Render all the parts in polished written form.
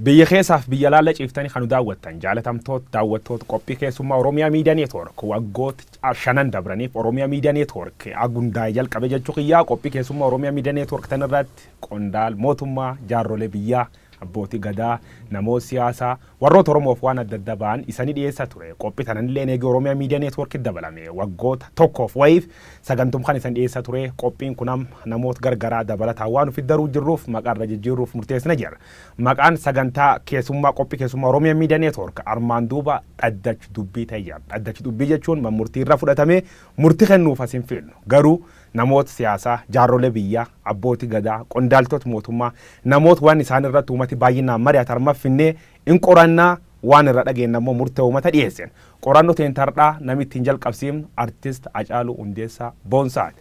biyya keessaaf biyya laalla ciiftanii kan daawwattan jaalatamtoota daawwattoota qophii keessummaa Oromiyaa Miidiyaa Neetwoork waggoota 5 dabraniif Oromiyaa Miidiyaa Neetwoork agundaa jalqabe jechuu kiyyaa qophii keessummaa Oromiyaa Miidiyaa Neetwoork tanarratti qondaal mootummaa jaarrolee biyyaa abbootii gadaa namoota siyaasaa warroota Oromoof waan adda adda ba'an isanii dhiyeessaa ture qophii tananillee eegee Oromiyaa Miidiyaa Neetwoork dabalame waggoota tokkoof wayiif sagantum kan isan dhiyeessaa ture qophiin kunam namoota gargaraa dabalataa waan ufi daruu jirruuf maqaarra jijjiirruuf murteessina jira maqaan sagantaa keessummaa qophii keessummaa Oromiyaa Miidiyaa Neetwoork armaan duuba dhaddachi dubbii ta'eera dhaddachi dubbii jechuun murtii irra fudhatamee murtii kennuuf asin filnu garuu namoota siyaasaa jaarrolee biyyaa abbootii gadaa qondaaltota mootummaa namoota waan isaan irratti uummati baay'inaan mari'atan arma finnee in qorannaa waan irra dhageenye ammoo murtee uummata dhiyeessan qorannoo teentardhaa namni ittiin jalqabsiifnu artist Hacaaluu Hundeessaa Boonsaati.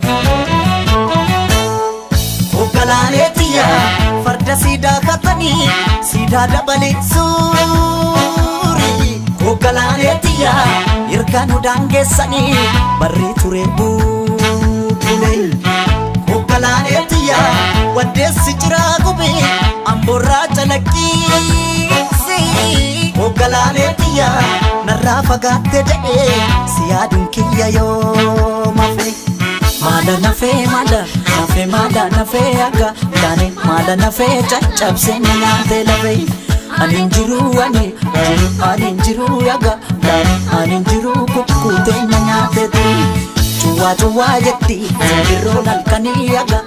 Hoggalaaleetiya farda siidaa katanii siidaa dabalee suuri hoggalaaleetiya ergaan daangeessanii barrii ture hoggalaaleetiya waddeessi jiraa gubee amborraa calaqqisi hoggalaaleetiya narraa fagaatte jedhee siyaaduun kiyya yoo mafe maada nafee maada nafee aga daane maada nafee caccabsee nyaatee lafee anin jiru aga daane anin jiru kukkutee nyaatee ture. Cuwa jetti simbirroon halkanii aga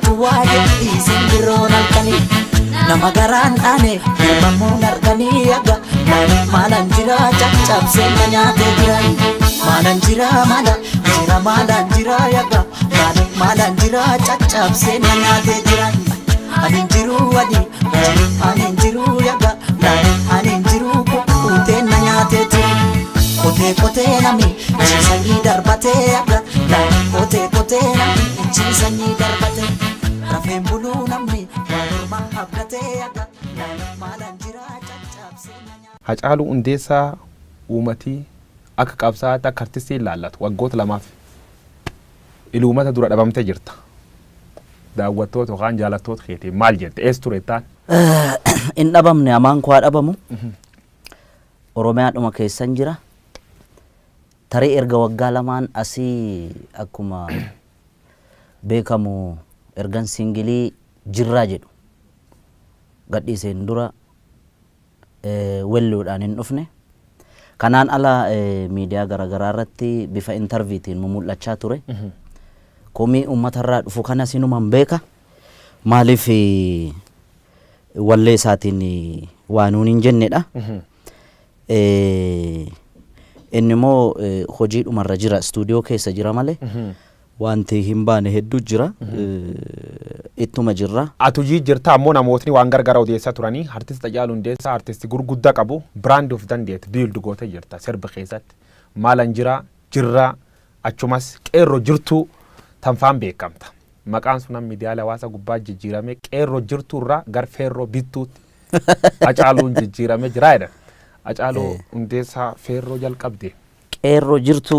cuwa jetti simbirroon halkanii nama garaan dhaane ilmamuun arganii aga maalan jira caccabsee na nyaatee jiran maalan jira maalan jira aga maalan jira caccabsee na nyaatee jiran anin jiru aga anin jiru kukkutee na nyaatee ture. Kote nami chisanii darbatee aga kote nami chisanii darbatee rafeen buluu namni waanuma abdatee aga maalan jira caccabsee. Hacaaluu Hundeessaa uumatii akka qabsaa'aatti akka artistii ilaallatu waggoota lamaaf iluumata dura dhabamtee jirta. Daawwattoota yookaan jaalattoota keetii maal jette eessa turettaan? In dhabamne amaan koo dhabamu Oromiyaadhuma keessan jira. Tarii erga waggaa lamaan asii akkuma beekamu ergan singilii jirraa jedhu gadhiiseen dura welluudhaan hin dhufne kanaan ala miidiyaa garaagaraa irratti bifa intarviitiin mul'achaa ture komii uummatarraa dhufu kana sinuman beeka maaliif wallee isaatiin waanuun hin jennedha. Inni immoo hojii dhumarra jira stuudiyoo keessa jira malee wanti hin baane hedduu jira ittuma jirra. Atujii jirta ammoo namootni waan gargara odeessaa turanii artist Hacaaluu Hundeessaa artistii gurguddaa qabu brand of dandeet build gootee jirta sirba keessatti maalan jirra achumas qeerroo jirtu tanfaan beekamta maqaan sun miidiyaalee hawaasaa gubbaa jijjiirame qeerroo jirturraa gar feerroo bittuutti Hacaaluun jijjiirame jira jedhan. Hacaaluu Hundeessaa feerroo jalqabde. Qeerroo jirtu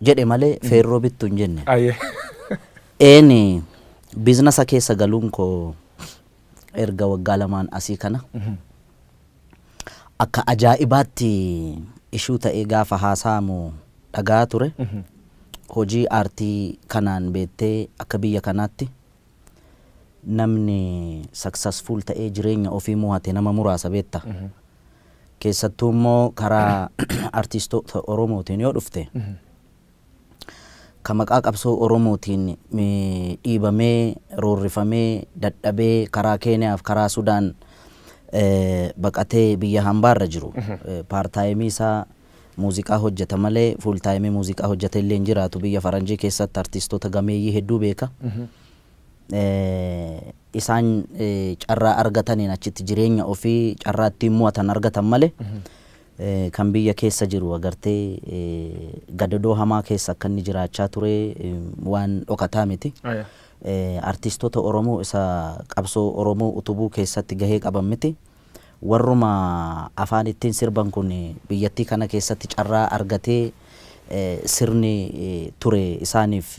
jedhe malee feerroo bittu hin jenne. Eeni biizinasa keessa galuun koo erga waggaa lamaan asii kana akka ajaa'ibaatti ishuu ta'ee gaafa haasa'amu dhagaa ture. Hojii aartii kanaan beettee akka biyya kanaatti namni successful ta'ee jireenya ofii mo'ate nama muraasa beetta. Keessattuu immoo karaa artistoota Oromootiin yoo dhufte kan maqaa qabsoo Oromootiin dhiibamee roorrifamee dadhabee karaa Keeniyaaf karaa Sudaan baqatee biyya hambaarra jiru paartaayimii isaa muuziqaa hojjeta malee fuultaayimii muuziqaa hojjeta illee hin jiraatu biyya Faranjii keessatti artistoota gameeyyii hedduu beeka. Isaan carraa argataniin achitti jireenya ofii carraa ittiin mo'atan argatan malee kan biyya keessa jiru agartee gadadoo hamaa keessa akka inni jiraachaa ture waan dhokataa miti. Artistoota Oromoo isa qabsoo Oromoo utubuu keessatti gahee qaban miti. Warruma afaan ittiin sirban kun biyyattii kana keessatti carraa argatee sirni ture isaaniif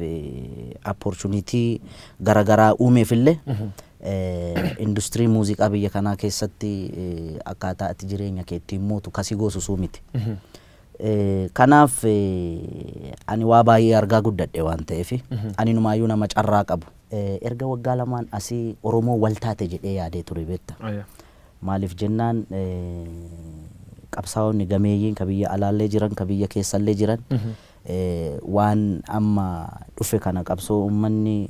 opportunity garagaraa uumeefillee industirii muuziqaa biyya kanaa keessatti akkaataa itti jireenya kee ittiin mootu kasii goosusuu miti. Kanaaf ani waa baay'ee argaa guddadhe waan ta'eef ani numaayyuu nama carraa qabu. Erga waggaa lamaan asii Oromoo wal taate jedhee yaadee ture beekta. Maaliif jennaan qabsaa'onni gameeyyiin ka biyya alaallee jiran ka biyya keessallee jiran waan amma dhufe kana qabsoo uummanni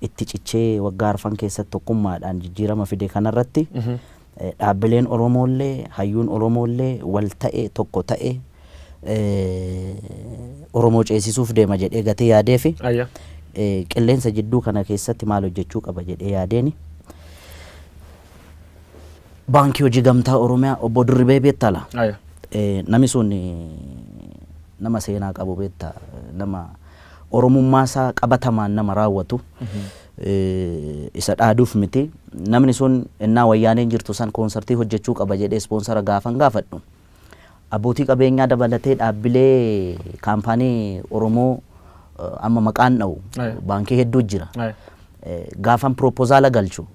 itti cichee waggaa arfan keessatti tokkummaadhaan jijjiirama fide kanarratti dhaabbileen Oromoollee hayyuun Oromoollee wal ta'e tokko ta'e Oromoo ceesisuuf deema jedhee gatee yaadeefi qilleensa jidduu kana keessatti maal hojjechuu qaba jedhee yaadeeni. Baankii hojii gamtaa Oromiyaa obbo Dirribee beektala. Namni sun nama seenaa qabu beekta, nama Oromummaa isaa qabatamaan nama raawwatu. Isa dhaaduuf miti. Namni sun innaa wayyaaneen jirtu san koonsartii hojjechuu qaba jedhee ispoonsara gaafan gaafadhu. Abbootii qabeenyaa dabalatee dhaabbilee kaampaanii Oromoo amma maqaan dha'u baankii hedduu jira. Gaafan propoozaala galchu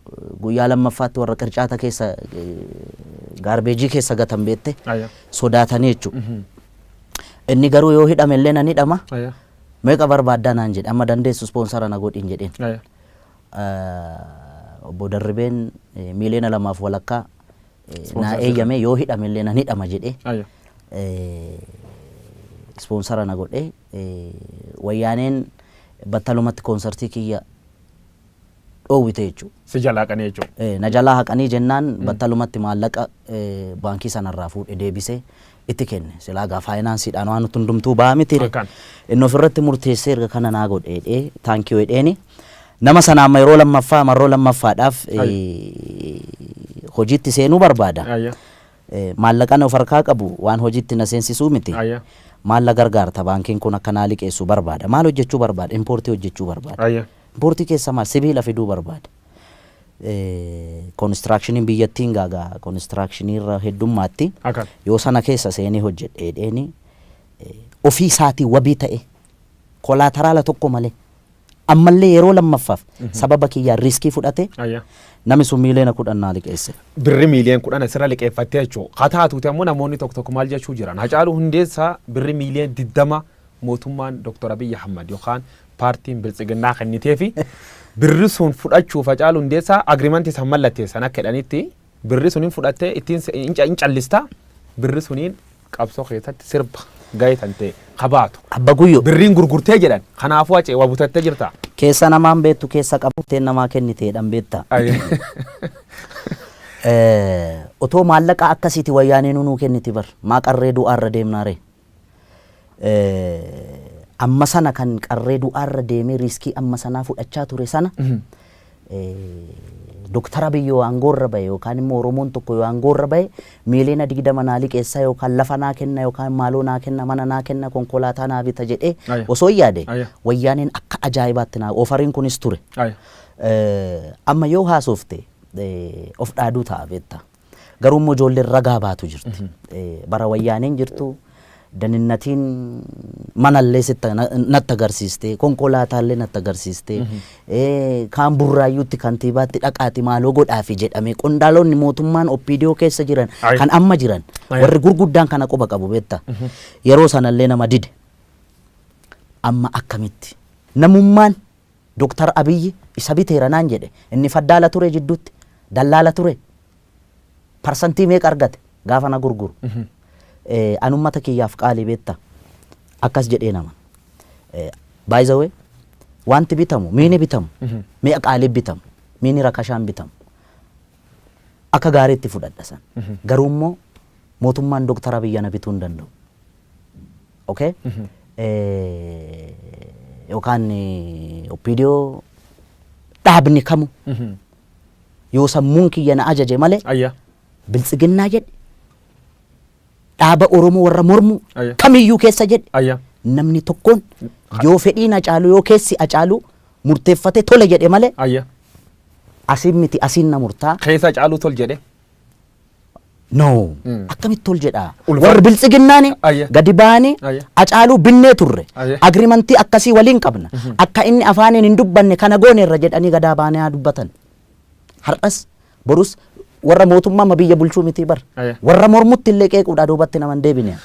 guyyaa lammaffaatti warra qircaata keessa gaarbeejii keessa gatan beette sodaatanii jechuudha. Inni garuu yoo hidhame illee nan hidhama. Meeqa barbaaddaa naan jedhe amma dandeessu ispoonsara na godhin jedheen. Obbo Dirribeen miliyoona 2 walakkaa naa eeyyame yoo hidhame illee nan hidhama jedhee ispoonsara na godhee wayyaaneen battalumatti koonsartii kiyya dhoowwite jechuudha. Si jalaa haqanii jechuudha. Na jalaa haqanii jennaan battalumatti maallaqa baankii sanarraa fuudhe deebisee itti kenne. Silaa gaa faayinaansiidhaan waan hundumtuu ba'a miti. Inni ofirratti murteessee erga kana naa godhee taankii jedheeni. Nama sana amma yeroo lammaffaa marroo lammaffaadhaaf hojiitti seenuu barbaada. Maallaqaan of harkaa qabu waan hojiitti na seensisuu miti. Maalla gargaarta baankiin kun akka naa liqeessu barbaada. Maal hojjechuu barbaada? Impoortii hojjechuu barbaada. Impoortii keessa maal? Sibiila fiduu barbaada. Konistiraakshiniin biyyattiin gaagaa konistiraakshiniin irra heddummaatti yoo sana keessa seenee hojjedheedheeni ofii isaatii wabii ta'e kolaataraala tokko malee ammallee yeroo lammaffaaf sababa kiyyaan riiskii fudhate namni sun miliyoona 10 naa liqeesse. Birri miliyoona 10 asirra liqeeffattee jechuudha. Haa taatuuti ammoo namoonni tokko maal jechuu jiran. Hacaaluu Hundeessaa birri miliyoona 20 mootummaan Dr. Abiy Ahmad yookaan paartiin biltsiginnaa kenniteefi birri sun fudhachuuf Hacaaluu Hundeessaa agriimantii san mallatteessan akka jedhanitti birri suniin fudhattee ittiin callista birri suniin qabsoo keessatti sirba gahee tan ta'e qabaatu. Abba guyyoo. Birriin gurgurtee jedhan kanaafuu acee waa butattee jirta. Keessa namaan beektu keessa qabuttee namaa kenniteedhaan beekta. Otoo maallaqa akkasiiti wayyaanee nuu kenniti bar maa qarree du'aarra deemnaare. Amma sana kan qarree du'aarra deemee riiskii amma sanaa fudhachaa ture sana Dr. Abiy yoo aangoorra bahe yookaan immoo Oromoon tokko yoo aangoorra bahe miliyoona 20 naa liqeessaa yookaan lafa naa kenna yookaan maaloo naa kenna mana naa kenna konkolaataa naa bita jedhee osoo yaade wayyaaneen akka ajaa'ibaatti naa ofariin kunis ture. Amma yoo haasofte of dhaaduu ta'a beekta. Garuu immoo ijoolleen ragaa baatu jirti. Bara wayyaaneen jirtu daninnatiin manallee natti agarsiiste konkolaataallee natti agarsiiste kaan burraayyuutti kantiibaatti dhaqaati maaloo godhaafi jedhame qondaalonni mootummaan oppiidiyoo keessa jiran kan amma jiran warri gurguddaan kana quba qabu beekta. Yeroo sanallee nama dide amma akkamitti namummaan Dr. Abiy isa biteera naan jedhe inni faddaala ture jidduutti dallaala ture parsantii meeqa argate gaafa na gurguru. Anummata kiyyaaf qaalii beekta akkas jedhee nama by the way wanti bitamu miini bitamu mi'a qaalii bitamu miini rakashaan bitamu akka gaariitti fudhadha san garuu immoo mootummaan Dr. Abiy na bituu hin danda'u. Okay? Yookaan oppiidiyoo dhaabni kamu yoo sammuun kiyya na ajaje malee biltsiginnaa jedhe dhaaba Oromoo warra mormu kamiyyuu keessa jedhe namni tokkoon yoo fedhiin Hacaaluu yoo keessi Hacaaluu murteeffate tole jedhe malee asiin miti asiin na murtaa. Keessa Hacaaluu tol jedhe. No. Akkamit tol jedha. Ulfa- Warri biltsiginnaani Ayya. gadi baanii Ayya. Hacaaluu binnee turre. Ayya. Agriimantii akkasii waliin qabna. Akka inni afaaniin hin dubbanne kana goone irra jedhanii gadaa baanii haa dubbatan. Har'as borus warra mootummaa biyya bulchuu miti bar. Ayya. Warra mormutti illee qeequudhaa duubatti nama hin deebine.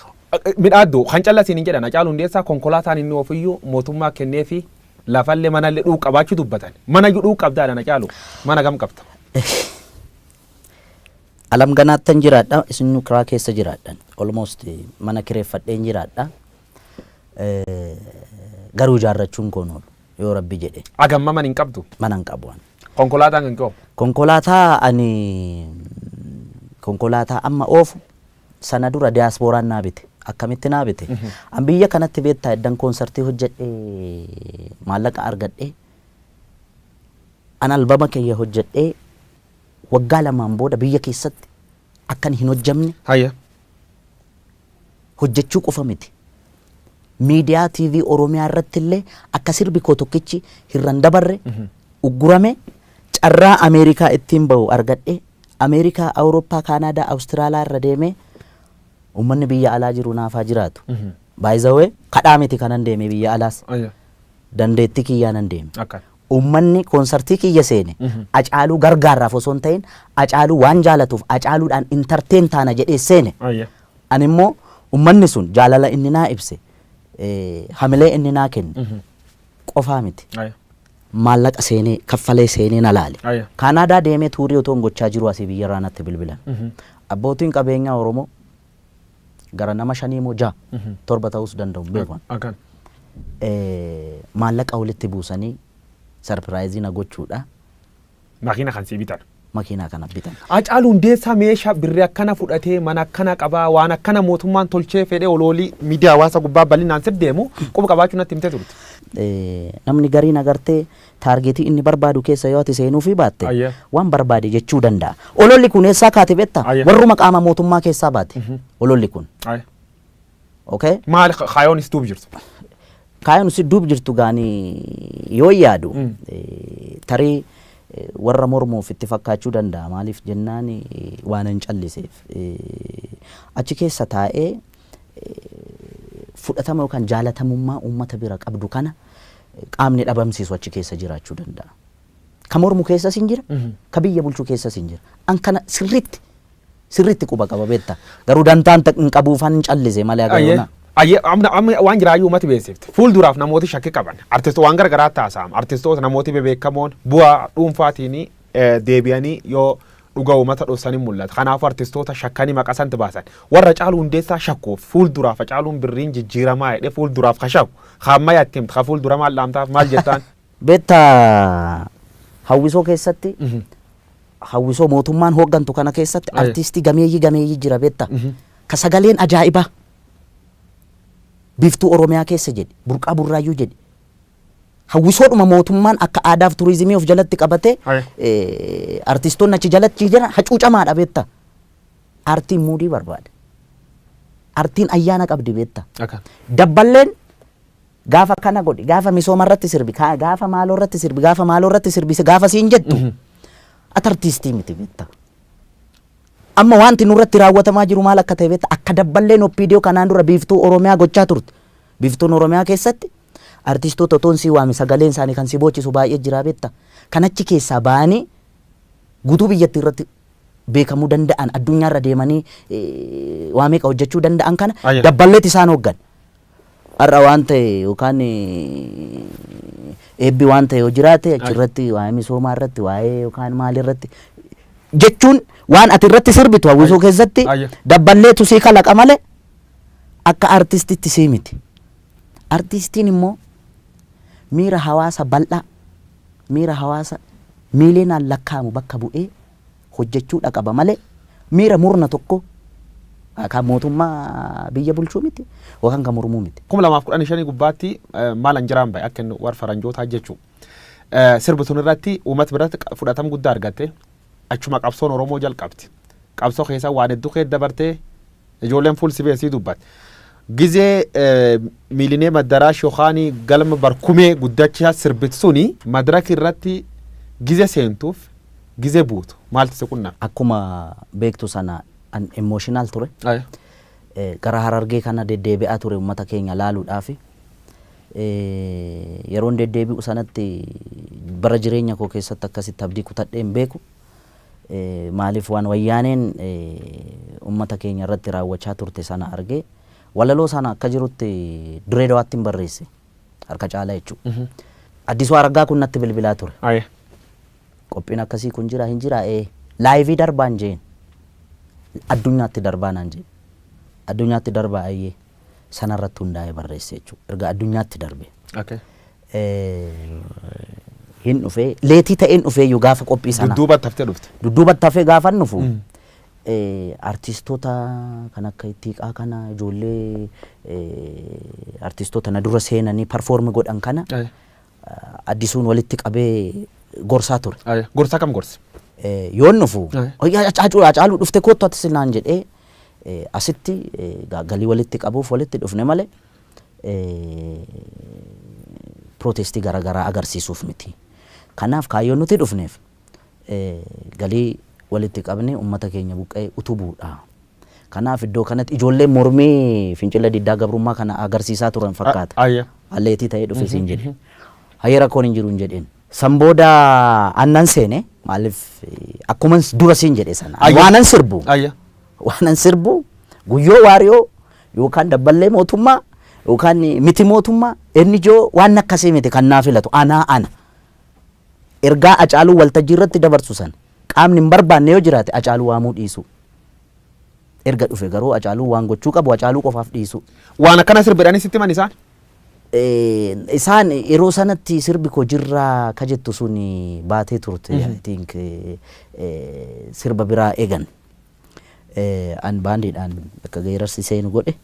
Midhaaddu kan callasiin hin jedhan Hacaaluu Hundeessaa konkolaataan inni ofiyyuu mootummaa kennee fi lafallee manallee dhuu qabaachuu dubbatan. Mana dhuu qabdaadhaan Hacaaluu mana gam qabda. Alam ganaattan jiraadha isin kiraa keessa jiraadhan almost mana kireeffadheen jiraadha garuu ijaarrachuun koon oolu yoo rabbi jedhe Agamma man hin qabdu. mana hin qabu ani. Konkolaataan kan qabu. Konkolaataa amma oofu sana dura diyaaspooraan naa bite akkamitti naa bite an biyya kanatti beektaa eddan koonsartii hojjedhee maallaqa argadhee an albama kiyya hojjedhee waggaa lamaan booda biyya keessatti akkan hin hojjamne Hayya. hojjechuu qofa miti. Miidiyaa TV Oromiyaa irratti illee akka sirbi koo tokkichi hirran dabarre uggurame carraa Ameerikaa ittiin bahu argadhe Ameerikaa, Awurooppaa, Kaanaadaa, Awustiraaliyaa irra deemee uummanni biyya alaa jiru naafaa jiraatu. Baay'izawee kadhaa miti kanan deeme biyya alaas Ayya. dandeettii kiyyaan nan deeme. Akka. Uummanni koonsartii kiyya seene Hacaaluu gargaaraaf osoo hin ta'in Hacaaluu waan jaalatuuf Hacaaluudhaan intarteen taana jedhee seene. Ayya. Ani immoo uummanni sun jaalala inni naa ibse hamilee inni naa kenne qofaa miti. Ayya. Maallaqa seenee kaffalee seenee na laale. Ayya. Kaanaadaa deemee tuurii otoo hin gochaa jiru asii biyya irraa natti bilbilan. Abbootiin qabeenyaa Oromoo gara nama 5 moo 6 7 ta'us danda'u beekan. Akkan. Maallaqa walitti buusanii sarpiraayizii na gochuudha Makiina kan sii bitan. makiinaa kana bitan. Hacaaluu Hundeessaa meeshaa birrii akkana fudhatee mana akkana qabaa waan akkana mootummaan tolchee fedhee oloolii miidiyaa hawaasa gubbaa bal'inaan sir deemu quba qabaachuu natti himtee turte. Namni gariin agartee taargeetii inni barbaadu keessa yoo ati seenuu fi baatte Ayya. waan barbaade jechuu danda'a. Ololli kun eessaa kaate beektaa? Ayya. Warruma qaama mootummaa keessaa baate. Ololli kun. Ayya. Okay? Maal kaayoonis duub jirtu. Kaayoon si duub jirtu gaanii yoo yaadu tarii warra mormuuf itti fakkaachuu danda'a. Maaliif jennaan waan hin calliseef. Achi keessa taa'ee fudhatama yookaan jaalatamummaa uummata bira qabdu kana qaamni dhabamsiisu achi keessa jiraachuu danda'a. Ka mormu keessas hin jira, ka biyya bulchuu keessas hin jira. An kana sirriitti quba qaba beektaa. Garuu dantaan hin qabuufan hin callise malee agaruuna. Amma waan jiraayyuu uummati beeksifte. Fuulduraaf namooti shakki qaban. Artistoota waan garagaraa taasifama. Artistoota namooti bebeekamoon bu'aa dhuunfaatiin deebi'anii yoo dhuga uummata dhoksanii mul'ata. Kanaafuu artistoota shakkanii maqasanti baasan. Warra Hacaaluu Hundeessaa shakkuuf fuulduraaf Hacaaluun birriin jijjiiramaa jedhee fuulduraaf ka shakku. Hamma yaatti himta. Ka fuuldura maal dhaamtaaf maal jettaan? Beektaa hawwisoo keessatti hawwisoo mootummaan hooggantu kana keessatti artistii gameeyyii jira beektaa. Ka sagaleen ajaa'ibaa. Biftuu Oromiyaa keessa jedhe burqaa burraayyuu jedhe hawwisoodhuma mootummaan akka aadaaf turizimii of jalatti qabate artistoonni achi jalatti jiran hacuucamaadha beektaa. Artiin muudii barbaada. Artiin ayyaana qabdi beektaa. Dabballeen gaafa kana godhi gaafa misooma irratti sirbi gaafa maaloo irratti sirbi gaafa maaloo irratti sirbi gaafa siin jettu ati artistii miti beektaa. Amma wanti nurratti raawwatamaa jiru maal akka ta'e beektaa akka dabballeen oppiidiyoo kanaan dura biiftuu Oromiyaa gochaa turte. Biiftuun Oromiyaa keessatti artistoota otoon sii waami sagaleen isaanii kan si boochisu baay'ee jira beektaa. Kan achi keessaa ba'anii guutuu biyyattii irratti beekamuu danda'an addunyaarra deemanii waa meeqa hojjechuu danda'an kana dabballeet isaan hooggan. Har'a waan ta'e yookaan eebbi waan ta'e yoo jiraate achirratti waa'ee misoomaa irratti waa'ee yookaan maal irratti jechuun waan ati irratti sirbitu hawwisoo keessatti dabballeetu sii kalaqa malee akka artistitti sii miti. Artistiin immoo miira hawaasa bal'aa miira hawaasa miiliyoonaan lakkaa'amu bakka bu'ee hojjechuudha qaba malee miira murna tokko kan mootummaa biyya bulchuu miti yookaan kan mormuu miti. 2015 gubbaatti maal anjiraan bahe akka inni warra faranjootaa jechuu sirbituun irratti uummata biratti fudhatama guddaa argatte. Achuma qabsoon Oromoo jalqabdi. Qabsoo keessa waan hedduu keessa dabartee ijoolleen fuul sibeesii dubbatte. Gizee miilinee madaraash yookaan galma barkumee guddachaa sirbit suni madaraka irratti gizee seentuuf gizee buutu maaltu si qunna? Akkuma beektu sana an emotional ture. Aya. Gara Harargee kana deddeebi'aa ture uummata keenya laaluudhaaf. Yeroon deddeebi'u sanatti bara jireenya koo keessatti akkasitti abdii kutadhee hin beeku. Maaliif waan wayyaaneen uummata keenya irratti raawwachaa turte sana argee walaloo sana akka jirutti Direedawaatti hin barreesse harka caalaa jechuudha. Addisuu Araggaa kun natti bilbilaa ture. Aya. Qophiin akkasii kun jira hin jira laayivii darbaan jeen addunyaatti darbaa naan jeen addunyaatti darbaa ayyee sanarratti hundaa'ee barreesse jechuudha. Erga addunyaatti darbe. Okay. Hin dhufee leetii ta'een dhufee yoo gaafa qophii sana. Dudduubatti haftee dhufte. Dudduubatti hafee gaafa dhufu artistoota kan akka Ittiiqaa kana ijoollee artistoota na dura seenanii perform godhan kana Addisuun walitti qabee gorsaa ture. Gorsaa kam gorsi? Yoon dhufu Hacaaluu dhufte kottu ati sillaan jedhee asitti galii walitti qabuuf walitti dhufne malee protestii garaagaraa agarsiisuuf miti. Kanaaf kaayyoon nuti dhufneef galii walitti qabne uummata keenya buqqee utubuudha. Kanaaf iddoo kanatti ijoolleen mormii fincila diddaa gabrummaa kana agarsiisaa turan fakkaata. Alleetii ta'ee dhufe siin jedhe. Hayyee rakkoon hin jiru hin jedheen. San booda annan seene maaliif akkuma dura siin jedhe sana waanan sirbu. Waanan sirbu guyyoo waariyoo yookaan dabballee mootummaa yookaan miti mootummaa inni joo waan akkasii miti kan naa filatu ana. Ergaa Hacaaluu waltajjii irratti dabarsu san qaamni hin barbaanne yoo jiraate Hacaaluu waamuu dhiisu. Erga dhufe garuu Hacaaluu waan gochuu qabu Hacaaluu qofaaf dhiisu. Waan akkana sirbidhanii sitti himan isaan? Isaan yeroo sanatti sirbi koo jirraa ka jettu sun baatee turte. I think sirba biraa eegan. An baandiidhaan akka geerarsi seenu godhe.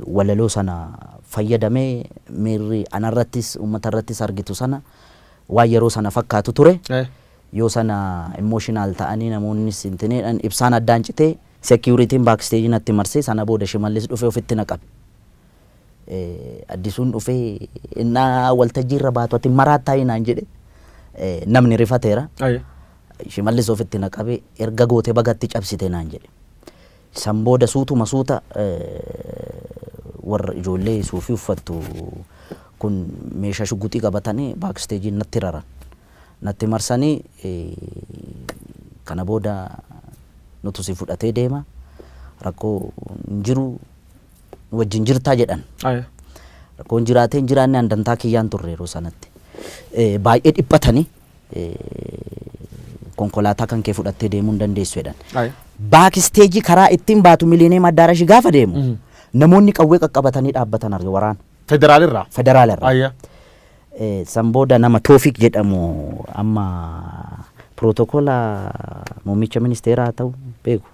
Walaloo sana fayyadamee miirri anarrattis uummatarrattis argitu sana waan yeroo sana fakkaatu ture. Yoo sana emotional ta'anii namoonni sintineedhaan ibsaan addaan citee security'n backstage natti marsee sana booda Shimallis dhufee ofitti naqabe. Addisuun dhufee innaa waltajjii irra baatu ati maraattaa hinaan jedhe namni rifateera. Shimallis ofitti naqabe erga goote bagatti cabsite naan jedhe. San booda suutuma suuta warra ijoollee suufii uffattu kun meeshaa shugguxii qabatanii backstage natti raran. Natti marsanii kana booda nutu si fudhatee deema rakkoo jiru wajjin jirtaa jedhan. Rakkoon jiraatee jiraanne handantaa kiyyaan turre yeroo sanatti. Baay'ee dhiphatanii konkolaataa kan kee fudhattee deemuu hin dandeessu jedhan. Backstage karaa ittiin baatu Miilineem Addaarash gaafa deemu namoonni qawwee qaqqabatanii dhaabbatan arge waraana. Federaalirraa? Federaalirraa. San booda nama Toofiq jedhamu amma protokoola muummicha ministeeraa ta'u beeku.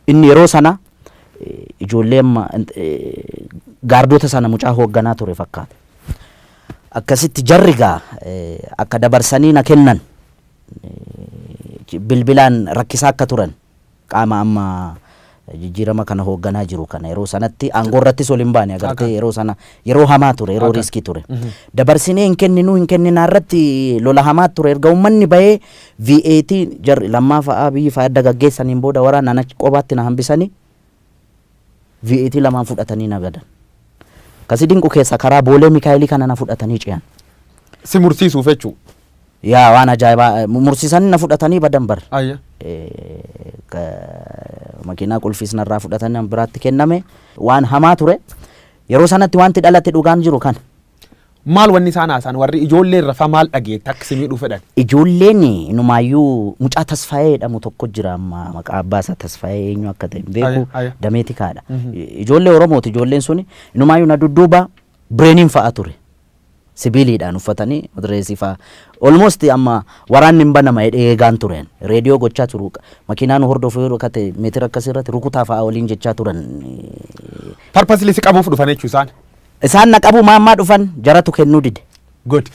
Inni yeroo sana ijoollee amma gaardota sana mucaa hoogganaa ture fakkaata. Akkasitti jarrigaa akka dabarsanii na kennan bilbilaan rakkisaa akka turan qaama amma jijjiirama kana hoogganaa jiru kana yeroo sanatti aangoo irrattis ol hin baane agartee yeroo sana yeroo hamaa ture yeroo riskii ture. Dabarsinee hin kenninaa irratti lola hamaa ture erga uummanni bahee VAT jarri lammaa fa'aa biyyi fa'aa adda gaggeessaniin booda waraana ana qobaatti na hambisanii VAT lamaan fudhatanii na gadan. Kasi dinqu keessa karaa boolee Mikaayilii kana na fudhatanii ce'an. Si mursiisuuf jechuu? Yaa waan ajaa'ibaa mursiisanii na fudhatanii badan bar. Makiinaa qulfiis narraa fudhatanii biraatti kenname waan hamaa ture. Yeroo sanatti wanti dhalate dhugaan jiru kan. Maal wanni isaan haasan warri ijoolleen rafaa maal dhageette akka simii dhufe dhan? Ijoolleen inumaayyuu mucaa Tasfaayee jedhamu tokko jira amma maqaa abbaa isaa Tasfaayee eenyu akka ta'e beeku dameetikaadha. Ijoollee Oromooti ijoolleen suni inumaayyuu na dudduuba bireeniin fa'a ture. Sibiiliidhaan uffatanii adreesii fa'a. Almost amma waraanni hin banama eegaan turen. Reediyoo gochaa turu. Makiinaan hordofuu yeroo kate meetira akkasirratti rukutaa fa'a waliin jechaa turan. Parpasli si qabuuf dhufan jechuu isaan? Isaan na qabu maammaa dhufan jaratu kennuu dide. Good.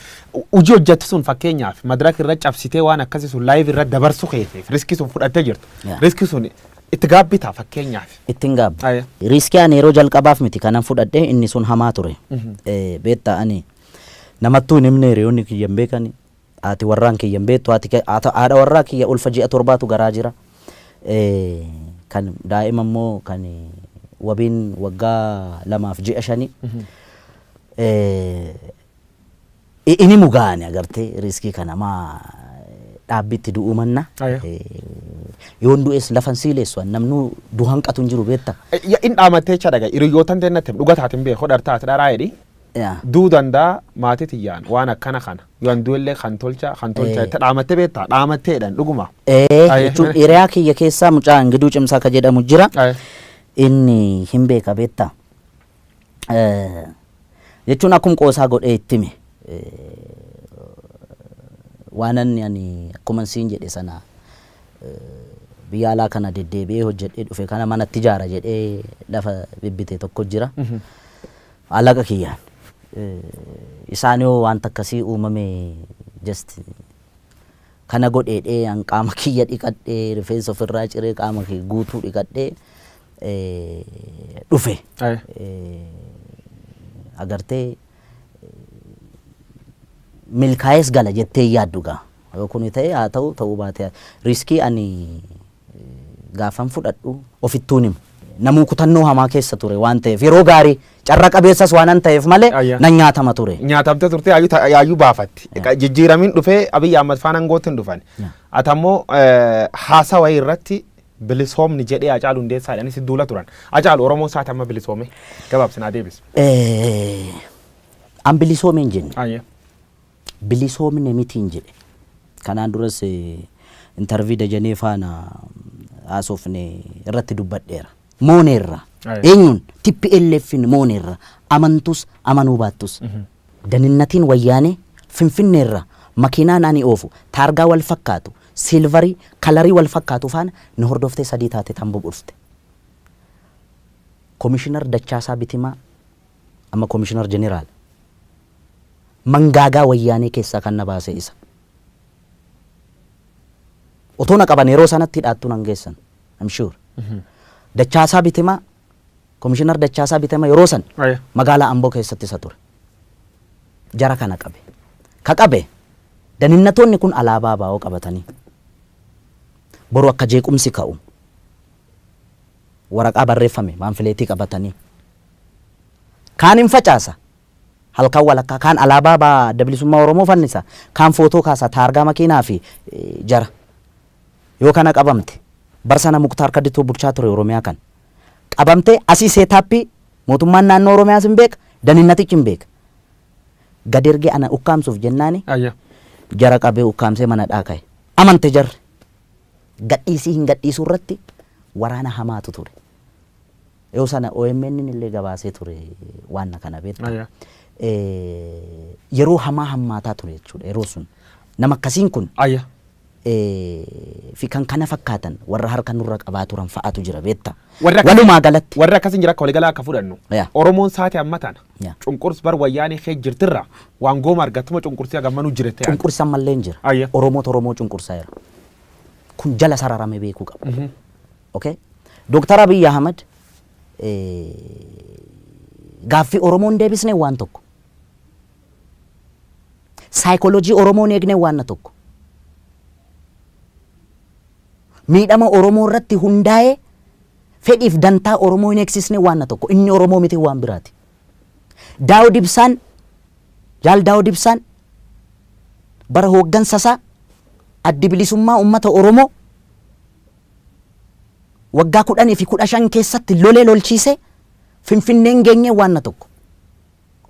Hojii hojjettu sun fakkeenyaaf madaraka irra cabsitee waan akkasii sun live irra dabarsu keeteef riskii sun fudhattee jirtu. Riskii sun itti gaabbitaa fakkeenyaaf. Ittiin gaabbi. Riskii ani yeroo jalqabaaf miti kanan fudhadhee inni sun hamaa ture. Beektaa ani namattuu hin himne hiriyoonni kiyya hin beekani. Haati warraan kiyya hin beektu haadha warraa kiyya ulfa ji'a torbaatu garaa jira. kan daa'ima immoo kan wabiin waggaa 2.5 ini mugaani agartee riskii kana maa dhaabbitti du'uu manna yoon du'es lafan siileessu namnu du'an qatu jiru beetta in dhaamattee chadaga hiriyootan teennatti dhugataatiin beeku dhartaati dharaa jedhi duu dandaa maatii tiyyaan waan akkana kana yoon du'ellee kan tolcha itti dhaamattee beetta dhaamatteedhaan dhuguma jechuun hiriyaa kiyya keessaa mucaa Ingiduu Cimsaa ka jedhamu jira inni hin beeka beetta jechuun akkuma qoosaa godhee ittime waanan ani akkuma siin jedhe sana biyya alaa kana deddeebi'ee hojjedhee dhufe kana manatti ijaara jedhee lafa bibbite tokko jira alaqa kiyyaan isaan yoo wanta akkasii uumame just kana godheedhee an qaama kiyya dhiqadhee rifeensa ofirraa ciree qaama kiyya guutuu dhiqadhee dhufe agartee milkaa'es gala jettee yaaddugaa yoo kun ta'e haa ta'uu baate riskii ani gaafan fudhadhu ofittuun himu namuu kutannoo hamaa keessa ture waan ta'eef yeroo gaarii carra qabeessas waan ta'eef malee nan nyaatama ture. Nyaatamte turte yaayyuu baafatti jijjiiramiin dhufee Abiyyi Ahmad faana angootti hin dhufan atammoo haasawa irratti bilisoomni jedhee Hacaaluu Hundeessaadhaan si duula turan Hacaaluu Oromoo isaati amma bilisoome gabaabsinaa deebis. An bilisoomeen jenne bilisoomne mitiin jedhe kanaan duras intervii Dajanee faana haasofne irratti dubbadheera mooneerra eenyuun TPLFin mooneerra amantus amanuu baattus daninnatiin wayyaanee finfinneerra makiinaan ani oofu taargaa wal fakkaatu silvarii kalarii wal fakkaatu faana ni hordoftee sadii taate tan buburste komishinar Dachaasaa Bitimaa amma komishinar jeneraal mangaagaa wayyaanee keessaa kan na baase isa otoo na qaban yeroo sanatti hidhaattuu nan geessan I'm sure Dachaasaa Bitimaa komishinar Dachaasaa Bitimaa yeroo san magaalaa Amboo keessatti isa ture jara kana qabe ka qabe daninnatoonni kun alaabaa baa'oo qabatanii boru akka jeequmsi ka'u waraqaa barreeffame maanfileetii qabatanii kaan hin facaasa halkan walakkaa kaan alaabaa baa dablisummaa Oromoo fannisa kaan footoo kaasa taargaa makiinaa fi jara yoo kana qabamte barsana Muktaar Kaddituu bulchaa ture Oromiyaa kan qabamte asii seetaappii mootummaan naannoo Oromiyaas hin beeka daninnatichi hin beeka gad ergee ana ukkaamsuuf jennaani jara qabee ukkaamsee mana dhaaka'e amante jarri gadhiisii hin gadhiisuu irratti waraana hamaatu ture yoo sana OMN illee gabaasee ture waan kana beekta yeroo hamaa hammaataa ture jechuudha yeroo sun nama akkasiin kun fi kan kana fakkaatan warra harka nurra qabaa turan fa'aatu jira beekta walumaa galatti warra akkasiin jira akka waliigalaa akka fudhannu Oromoon saati amma tana cunqurs bar wayyaanii kee jirtirra waan gooma argattuma cunqursii agammanuu jirete cunqursan mallee jira Oromoo cunqursaa jira kun jala sararame beekuu qaba okay Dr. Abiyyi Ahmad gaaffii Oromoon deebisne waan tokko saayikooloojii Oromoon eegne waan tokko miidhama Oromoo irratti hundaa'ee fedhiif dantaa Oromoo hin eegsisne waan tokko inni Oromoo miti waan biraati Daawud Ibsaan jaal Daawud Ibsaan bara hooggansasaa addi bilisummaa ummata Oromoo waggaa 10 fi 15 keessatti lolee lolchiise Finfinneen geenye waan tokko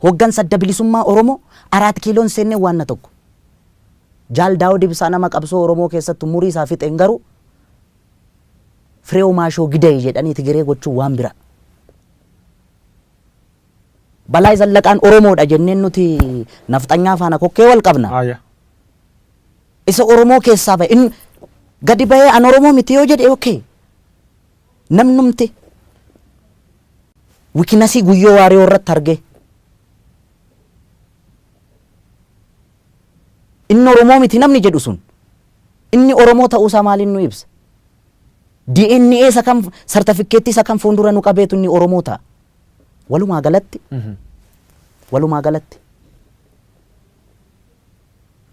hooggansa adda bilisummaa Oromoo 4 kiiloon seenne waan tokko jaal Daawud Ibsaa nama qabsoo Oromoo keessatti umurii isaa fixeen garuu Fireew Maashoo Gidee jedhanii Tigiree gochuu waan bira Balaa Zallaqaan Oromoodha jenneen nuti nafxanyaa faana kokkee wal qabna isa Oromoo keessaa ba'e in gadi ba'ee an Oromoo miti yoo jedhe okay namnumti wikinasii guyyoo waaree irratti arge inni Oromoo miti namni jedhu sun inni Oromoo ta'uusaa maaliin nu ibsa DNA isa kam sartifikeetii isa kam fuuldura nu qabeetu inni Oromoo ta'a walumaa galatti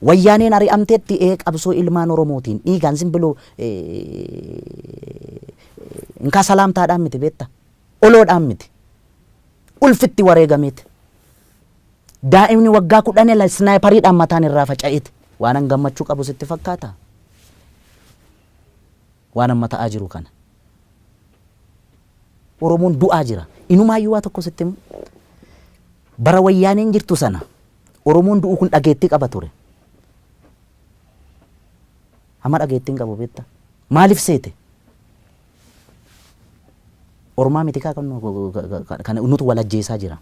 wayyaaneen ari'amteetti qabsoo ilmaan Oromootiin dhiigaan simbiloo inkaa salaamtaadhaan miti beetta oloodhaan miti ulfitti wareegameeti daa'imni waggaa 10 snaayipariidhaan mataan irraa faca'eeti waanan gammachuu qabu sitti fakkaata waan amma ta'aa jiru kana Oromoon du'aa jira inumaayyuu waa tokko sitti bara wayyaaneen jirtu sana Oromoon du'u kun dhageettii qaba ture amma dhageettiin qabu beetta maaliif seete Oromaa miti kaa kan nutu walajjeesaa jira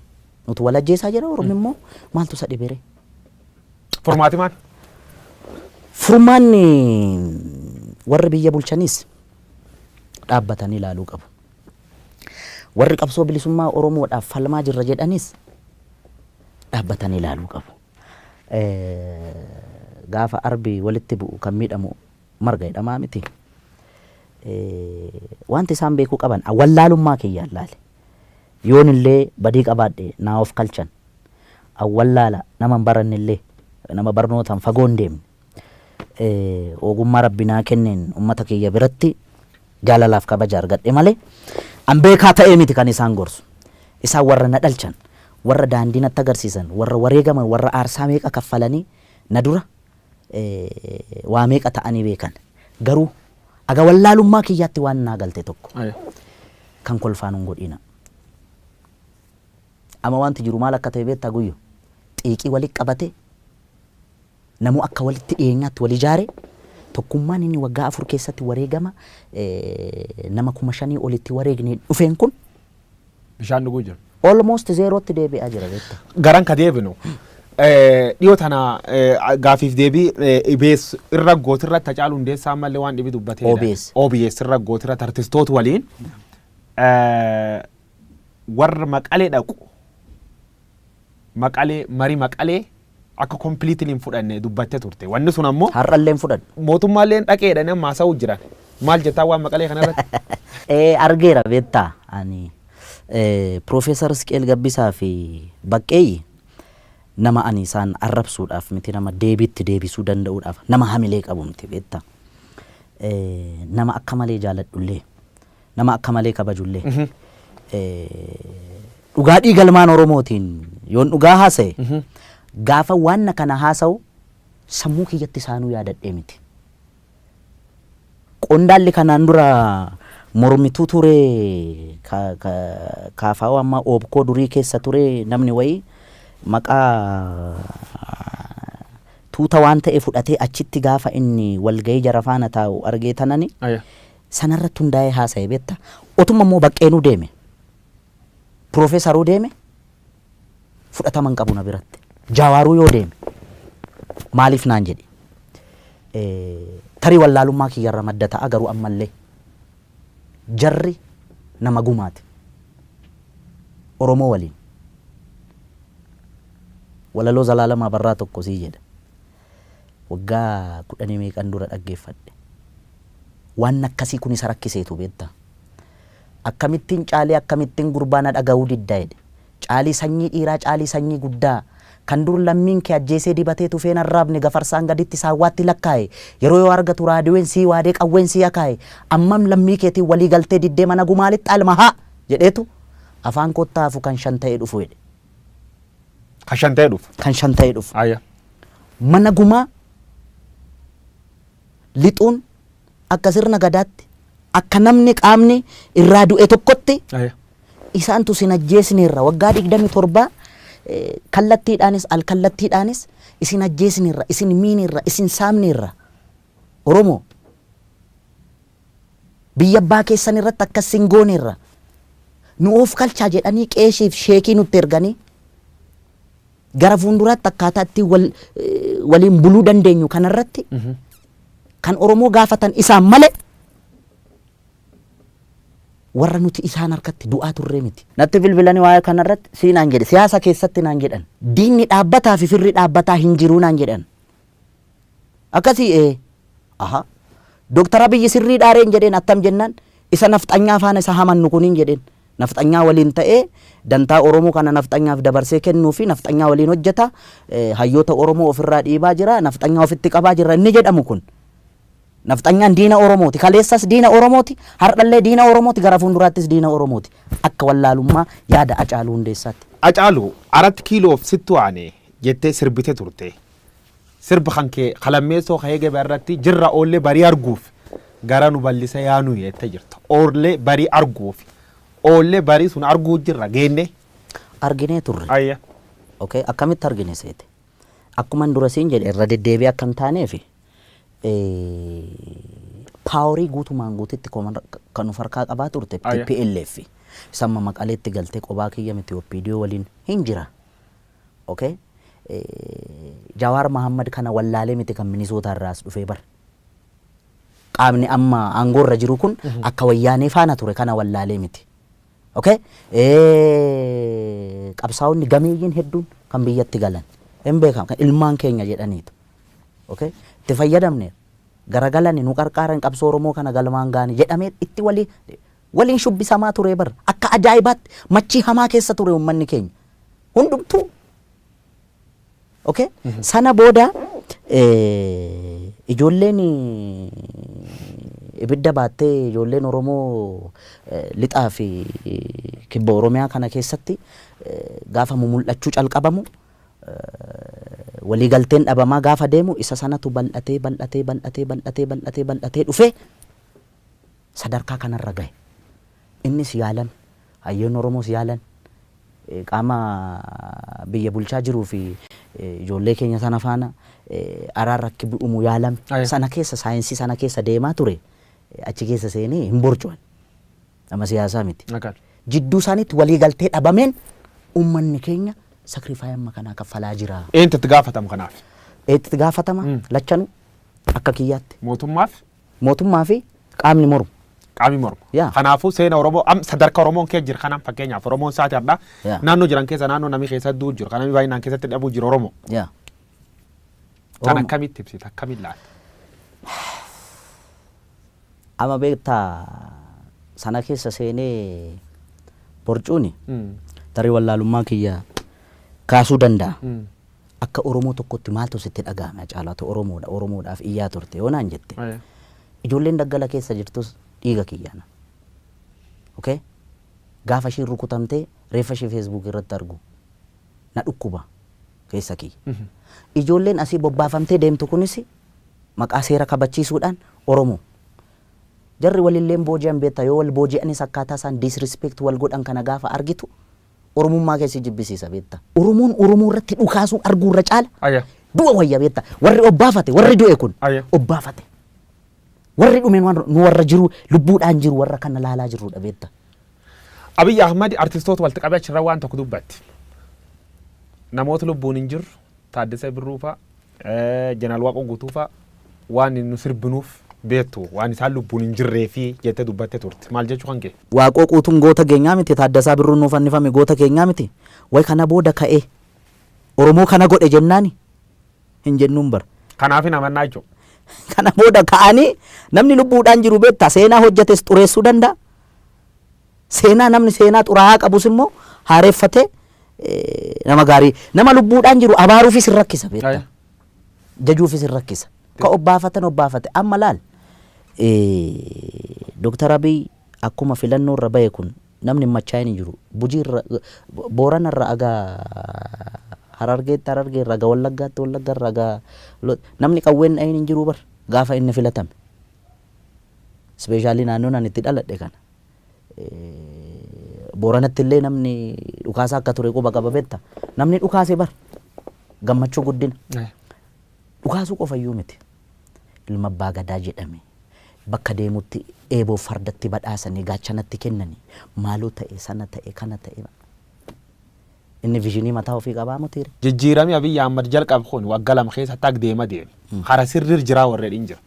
Oromoo immoo maaltu isa dhibere Formaati maal? Furmaanni warri biyya bulchanis dhaabbatanii ilaaluu qabu. Warri qabsoo bilisummaa Oromoodhaaf falmaa jirra jedhanis dhaabbatanii ilaaluu qabu. Gaafa arbi walitti bu'u kan miidhamu marga jedhamaa miti. Wanti isaan beekuu qaban awwallaalummaa kiyyaan laale. Yoon illee badii qabaadhe naa of kalchan. Awwallaala nama baranne illee nama barnootaan fagoon deemne. Ogummaa rabbinaa kenneen ummata kiyya biratti jaalalaaf kabaja argadhe malee an beekaa ta'ee miti kan isaan gorsu. Isaan warra na dhalchan, warra daandii natti agarsiisan, warra wareegaman, warra aarsaa meeqa kaffalanii na dura waa meeqa ta'anii beekan. Garuu aga wallaalummaa kiyyaatti waan naa galte tokko kan kolfaan hin godhina. Amma wanti jiru maal akka ta'e beektaa guyyo xiiqii walitti qabate namu akka walitti dhiyeenyaatti wal ijaare tokkummaan inni waggaa 4 keessatti wareegama nama 5,000 olitti wareegne dhufeen kun bishaan dhuguu jira. Almost zerotti deebi'aa jira beektaa. Garan ka deebinu dhiyoo tana gaafiif deebii IBS irra gootirratti Hacaaluu Hundeessaa mallee waan dhibi dubbatee OBS irra gootirratti artistoota waliin warra Maqalee dhaqu Maqalee marii Maqalee akka completely hin fudhanne dubbattee turte. Wanni sun ammoo har'allee hin fudhanne. Mootummaallee dhaqeedhaan amma haasa'uu jiran. Maal jettaa waan Maqalee kanarratti? Argeera beektaa ani Profeesar Isqeel Gabbisaa fi Baqqeeyyi nama ani isaan arrabsuudhaaf miti nama deebiitti deebisuu danda'uudhaaf nama hamilee qabu miti beektaa. Nama akka malee jaaladhullee nama akka malee kabajullee dhugaa dhiigalmaan Oromootiin yoon dhugaa haasa'e gaafa waan kana haasa'u sammuu kiyyatti isaanuu yaadadhee miti. Qondaalli kanaan dura mormituu ture kaafaa amma oobkoo durii keessa ture namni wayii maqaa tuuta waan ta'e fudhatee achitti gaafa inni walgahii jara faana taa'u argee tanani sanarratti hundaa'ee haasa'e beektaa. Otuma immoo Baqqeenuu deeme Profeesaruu deeme fudhataman qabu na biratti. Jawaaruu yoo deeme maaliif naan jedhe tarii wallaalummaa kiyyarra madda ta'a garuu ammallee jarri nama gumaati Oromoo waliin walaloo Zalaalamaa Barraa tokko sii jedha waggaa 10 meeqan dura dhaggeeffadhe waan akkasii kun isa rakkiseetu beektaa. Akkamittiin caalee akkamittiin gurbaana dhaga'uu diddaa jedhe caalii sanyii dhiiraa caalii sanyii guddaa kan dur lammiin kee ajjeesee dibatee tufeen arraabne gafarsaan gaditti saawwaatti lakkaa'e yeroo yoo argatu raadiyoon sii waadee qawween sii akaa'e ammam lammii keetiin walii galtee diddee mana gumaalitti almahaa jedheetu afaan kottaafu kan 5 ta'ee dhufu jedhe. Kan 5 ta'ee dhufu. Kan 5 ta'ee dhufu. Mana gumaa lixuun akka sirna gadaatti akka namni qaamni irraa du'e tokkotti isaantu sin ajjeesneerra waggaa 27 kallattiidhaanis alkallattiidhaanis isin ajjeesneerra isin miineerra isin saamneerra Oromoo biyya abbaa keessan irratti akkas sin gooneerra nu of kalchaa jedhanii qeeshiif sheekii nutti erganii gara fuulduraatti akkaataa itti waliin buluu dandeenyu kanarratti kan Oromoo gaafatan isaan malee warra nuti isaan harkatti du'aa turre miti. Natti bilbilanii waa'ee kanarratti sii naan jedhe siyaasa keessatti naan jedhan diinni dhaabbataa fi firri dhaabbataa hin jiruu naan jedhan. Akkasii Dooktar Abiyyi sirrii dhaareen jedheen attam jennaan isa nafxanyaa faana isa hamannu kuniin jedheen nafxanyaa waliin ta'ee dantaa Oromoo kana nafxanyaaf dabarsee kennuu fi nafxanyaa waliin hojjeta hayyoota Oromoo ofirraa dhiibaa jira nafxanyaa ofitti qabaa jira inni jedhamu kun nafxanyaan diina Oromooti kaleessas diina Oromooti hardhallee diina Oromooti gara fuulduraattis diina Oromooti akka wallaalummaa yaada Hacaaluu Hundeessaatti. Hacaaluu 4 kiiloof sittu aanee jettee sirbite turte sirba kan kee qalammeessoo ka'ee irratti jirra oollee barii arguuf gara nu bal'isa yaanu jettee jirta oollee barii arguuf oollee barii sun arguu jirra geenne. Arginee turre. Ayya. Okay akkamitti argine seete akkuma dura siin jedhe irra deddeebi'ee akka hin taaneefi paaworii guutumaan guutitti kan of harkaa qabaa turte TPLF samma maqaleetti galtee qobaa kiyya miti OPDO waliin hin jira. Okay Jawaar Mahammad kana wallaalee miti kan Minisoota irraas dhufee bar qaamni amma aangoorra jiru kun akka wayyaanee faana ture kana wallaalee miti. Okay qabsaa'onni gameeyyiin hedduun kan biyyatti galan hin beekamu kan ilmaan keenya jedhaniitu. Okay itti fayyadamne garagalani nu qarqaaran qabsoo Oromoo kana galmaan gaani jedhamee itti waliin shubbisamaa ture bar akka ajaa'ibaatti machii hamaa keessa ture uummanni keenya hundumtuu. Okay sana booda ijoolleen ibidda baattee ijoolleen Oromoo lixaa fi kibba Oromiyaa kana keessatti gaafa mul'achuu calqabamu walii galteen dhabamaa gaafa deemu isa sanatu bal'atee dhufe sadarkaa kanarra gahe innis yaalan hayyoon Oromoos yaalan qaama biyya bulchaa jiruu fi ijoollee keenya sana faana araarrakki bu'umu yaalame sana keessa saayinsii sana keessa deemaa ture achi keessa seenee hin borcuan nama siyaasaa miti jidduu isaaniitti walii galtee dhabameen uummanni keenya sakrifaayii amma kanaa kaffalaa jira. Eenyutti gaafatamu kanaaf? Eenyutti gaafatama lachanu akka kiyyaatti mootummaa fi qaamni mormu. Qaamni mormu. Kanaafuu seena Oromoo sadarkaa Oromoon keessa jira kanaan fakkeenyaaf Oromoon saati adda naannoo jiran keessa naannoo namni keessa du'u jiru kanami baay'inaan keessatti dhabuu jiru Oromoo. Kan akkamitti ibsita akkamitti laata? Amma beektaa sana keessa seenee borcuuni tarii wallaalummaa kiyya kaasuu danda'a. Akka Oromoo tokkotti maaltu sitti dhaga'ame Hacaaluu Oromoodhaaf iyyaa turte yoo naan jette. Ijoolleen daggala keessa jirtus dhiiga kiyyaana. Okay gaafa isheen rukutamtee reeffa ishee Facebook irratti argu na dhukkuba keessa kiyya. Ijoolleen asii bobbaafamtee deemtu kunis maqaa seera kabachiisuudhaan Oromoo jarri walilleen booji'an beektaa yoo wal booji'anis akkaataa isaan disrespect wal godhan kana gaafa argitu Oromummaa keessi jibbisiisa beektaa. Oromoon Oromoo irratti dhukaasuu arguurra caala du'a wayya beektaa warri obbaafate warri du'e kun obbaafate. Warri dhume nu warra jiru lubbuudhaan jiru warra kana laalaa jirudha beektaa. Abiy Ahmad artistoota walitti qabee achirra waan tokko dubbatti. Namoota lubbuun hin jirru Taaddasee Birruu fa'a Jeneraal Waaqoo Guutuu fa'a waan nu sirbinuuf beektu waan isaan lubbuun hin jirree fi jettee dubbattee turte maal jechuu kan kee? Waaqoo Guutuun goota keenyaa miti Taaddasaa Birruun nuuf fannifame goota keenyaa miti way kana booda ka'ee Oromoo kana godhe jennaani hin jennuun bara. Kanaaf hin amannaa jechuudha. Kana booda ka'anii namni lubbuudhaan jiru beektaa seenaa hojjetes xureessuu danda'a. Seenaa namni seenaa xuraa'aa qabus immoo haareeffatee nama gaarii nama lubbuudhaan jiru abaaruufis hin rakkisa beektaa. Jajuufis hin rakkisa. Ka obbaafate amma laal Dr. Abiy akkuma filannoo irra bahe kun namni machaa hin jiru Bujii irra Boorana irra agaa Harargeetti irra agaa Wallaggaatti Wallagga irra agaa namni qawween dhayin hin jiru bar gaafa inni filatame. Ispeeshaalii naannoon ani itti dhaladhe kana. Booranatti illee namni dhukaasa akka ture quba qaba beektaa namni dhukaase bar gammachuu guddina. Dhukaasuu qofayyuu miti. Ilma abbaa gadaa jedhame bakka deemutti eeboo fardatti badhaasanii gaachanatti kennanii maaloo ta'e sana ta'e kana ta'e inni viizhinii mataa ofii qabaa mutiire. Jijjiirame Abiy Ahmad jalqab kun waggaa lama keessa tag deema deeme. Kara sirriir jiraa warreen hin jira.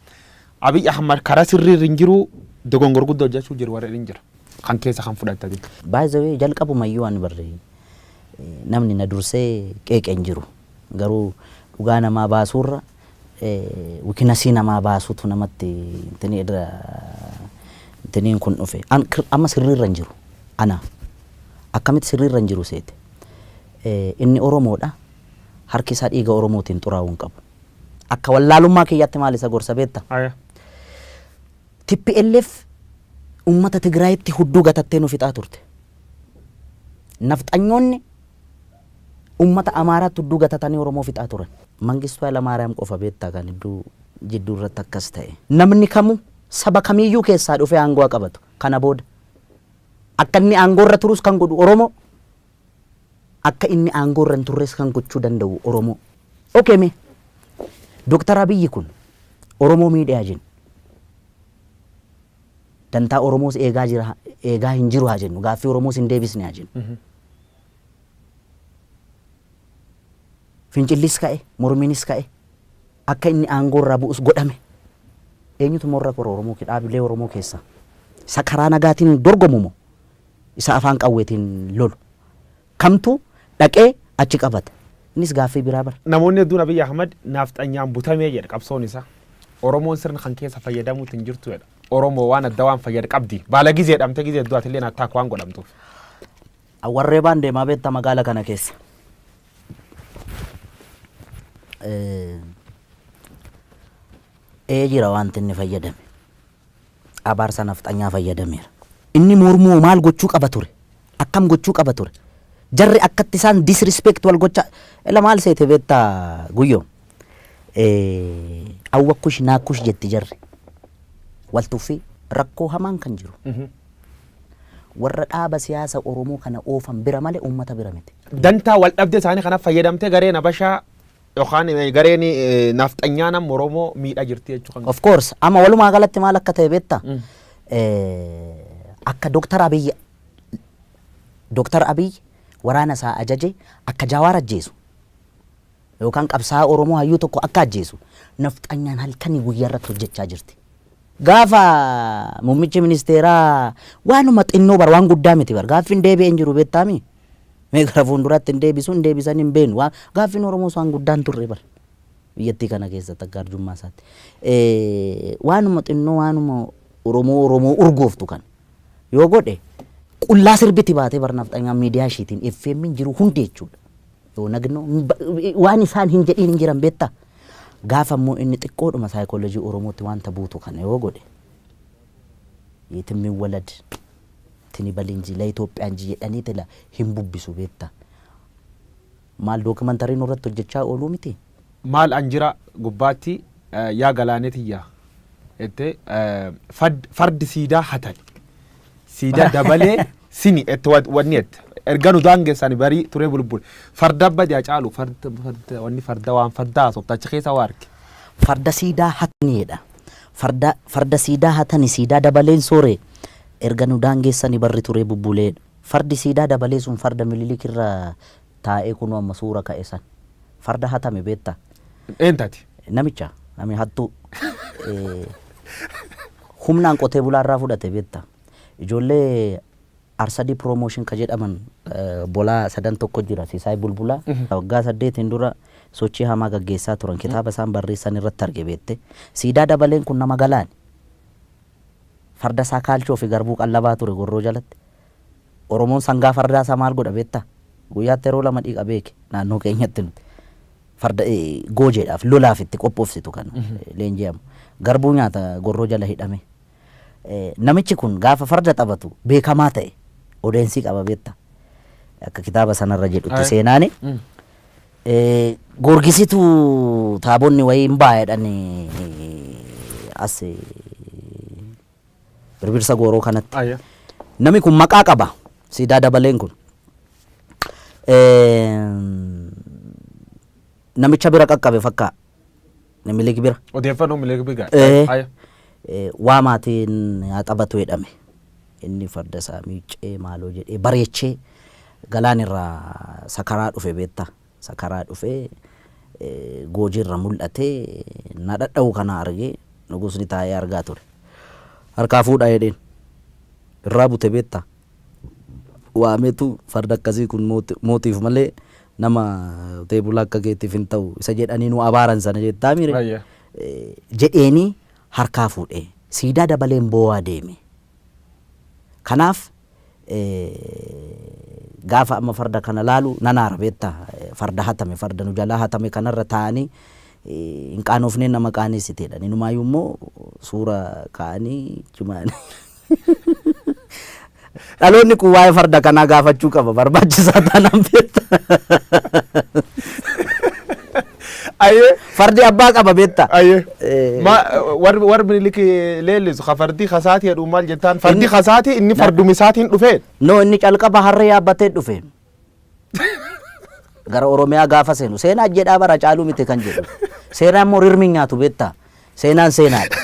Abiy Ahmad kara sirriir hin jiru dogongor guddoo hojjechuu jiru warreen hin jira. Kan keessa kan fudhattati. By the way jalqabumayyuu ani barree namni na dursee qeeqeen jiru garuu dhugaa namaa baasuurra wikinasii namaa baasuutu namatti intini kun dhufe amma sirriirra hin jiru ana akkamitti sirriirra hin jiru seete. Inni Oromoodha. Harki isaa dhiiga Oromootiin xuraa'uu hin qabu. Akka wallaalummaa kiyyaatti maal isa gorsa beekta? TPLF ummata Tigraayitti hudduu gatattee nu fixaa turte. Nafxanyoonni ummata Amaaraatti hudduu gatatanii Oromoo fixaa turan. Mangistuu Hayilamaariyaam qofa beektaa kan jidduu irratti akkas ta'e. Namni kamuu saba kamiyyuu keessaa dhufee aangoo qabatu. Kana booda akka inni aangoo irra turus kan godhu Oromoo, akka inni aangoo irra hin turres kan gochuu danda'u Oromoo. Okay mee Dr. Abiyyi kun Oromoo miidhaa jennu. Dantaa Oromoos eegaa hin jiru haa jennu. Gaaffii Oromoos hin deebisne haa jennu. Fincillis ka'e, morminis ka'e, akka inni aangoo irraa bu'us godhame. Eenyutu morra kora Oromoo dhaabilee Oromoo keessa? Isa karaa nagaatiin dorgomu moo isa afaan qawweetiin lolu? Kamtu dhaqee achi qabata? Innis gaaffii biraa bara. Namoonni hedduun Abiy Ahmad nafxanyaan butamee jedha qabsoon isaa. Oromoon sirna kan keessa fayyadamuutu hin jirtu jedha. Oromoo waan adda waan fayyad qabdi. Baala gizee dhamte gizee du'aati illee attaak waan godhamtuuf. Warree baan deemaa beekta magaala kana keessa. Jira wanti inni fayyadame. Abaarsa nafxanyaa fayyadameera. Inni mormuu maal gochuu qaba ture? Akkam gochuu qaba ture? Jarri akkatti isaan disrespect wal gocha ela maal seete beektaa guyyoo? Awwakkush naakkush jetti jarri. Waltuufi rakkoo hamaan kan jiru. Warra dhaaba siyaasa Oromoo kana oofan bira malee uummata bira miti. Dantaa wal dhabde isaanii kanaaf fayyadamtee gareen Habashaa yookaan gareen nafxanyaan Oromoo miidhaa jirti jechuudha. Of course amma walumaa galatti maal akka ta'e beektaa? Akka Dr. Abiy waraana isaa ajaje akka Jawaar ajjeesu yookaan qabsaa Oromoo hayyuu tokko akka ajjeesu nafxanyaan halkanii guyyaa irratti hojjechaa jirti. Gaafa muummichi ministeeraa waanuma xinnoo bar waan guddaa miti bar gaaffiin deebi'een jiru beektaami. Mee gara fuulduratti hin deebisan hin beenu gaaffiin Oromoo waan guddaan turre bar biyyattii kana keessatti akka arjummaa isaatti. Waanuma xinnoo waanuma Oromoo urgooftu kan yoo godhe qullaa sirbiti baatee bar nafxanyaan miidiyaa ishiitiin FM jiru hundi jechuudha. Yoo nagnoo waan isaan hin jedhiin hin jiran beektaa. Gaafa immoo inni xiqqoodhuma saayikoolojii Oromootti wanta buutu kana yoo godhe yeetimmi walad tini balinji la Itoophiyaan jedhanii tila hin bubbisu beektaa. Maal dookumantariin irratti hojjechaa ooluu miti. Maal anjira gubbaatti yaa galaaneetiyyaa ette fardi siidaa hatan siidaa dabalee sini ette wanni ette erga nu daangeessani barii turee bulbul farda badi Hacaaluu farda wanni farda waan fardaa sobtachi keessa waarke. Farda siidaa hataniidha. Farda siidaa hatani siidaa dabaleen sooree erga nu daangeessani barri turee bubbuleedha. Fardi siidaa dabalee sun farda Minilik irra taa'ee kunu amma suura ka'e san farda hatame beektaa. Eentati. Namicha nami hattuu humnaan qotee bulaa irraa fudhate beektaa. Ijoollee Arsadii promotion ka jedhaman bolaa sadan tokko jira siisaay bulbulaa waggaa 8 dura sochii hamaa gaggeessaa turan kitaaba isaan barreessan irratti arge beekte. Siidaa dabaleen kun nama galaan farda isaa kaalchoo fi garbuu qallabaa ture gorroo jalatti. Oromoon sangaa fardaa isaa maal godha beektaa? Guyyaatti yeroo 2 dhiqa beeke naannoo keenyatti nuti farda goojeedhaaf lolaaf itti qophoofsitu kan leenji'amu garbuu nyaata gorroo jala hidhame. Namichi kun gaafa farda taphatu beekamaa ta'e odeensii qaba beektaa. Akka kitaaba sanarra jedhutti seenaani gorgisitu taabonni wayii hin baay'edhan as birbirsa gooroo kanatti. Nami kun maqaa qaba siidaa dabaleen kun. Namicha bira qaqqabe fakkaa Minilik bira. Odeeffannoo Minilik bira. Waa maatiin haa taphatu jedhame. Inni farda isaa miiccee maaloo jedhee bareechee galaan irraa sakaraa dhufe beektaa. Sakaraa dhufee goojiirra mul'atee na dhadha'u kana argee nugusni taa'ee argaa ture. Harkaa fuudhaa jedheen irraa bute beektaa. Waameetu farda akkasii kun mootiif malee nama teebula akka keetiif hin ta'u isa jedhanii nu abaaran sana jettaa mire jedheeni harkaa fuudhee siidaa dabaleen boo'aa deeme. Kanaaf gaafa amma farda kana laalu nan aara beektaa farda hatame farda nu jalaa hatame kanarra taa'anii hin qaanofneen nama qaaneessiteedha. Inumaayyuu immoo suura kaa'anii cimaanii. Dhaloonni kun waa'ee farda kanaa gaafachuu qaba barbaachisaa taanaan beektaa. Aye. Fardi abbaa qaba beektaa. Aye. Warri Minilik leellisu fardi kasaati jedhu maal jettaan fardi kasaati inni fardumisaatiin dhufee. No inni calqaba harree yaabbatee dhufe. Gara Oromiyaa gaafa seenu seenaa jedhaa bara Hacaaluu miti kan jedhu. Seenaan immoo rirmi nyaatu beektaa. Seenaan seenaadha.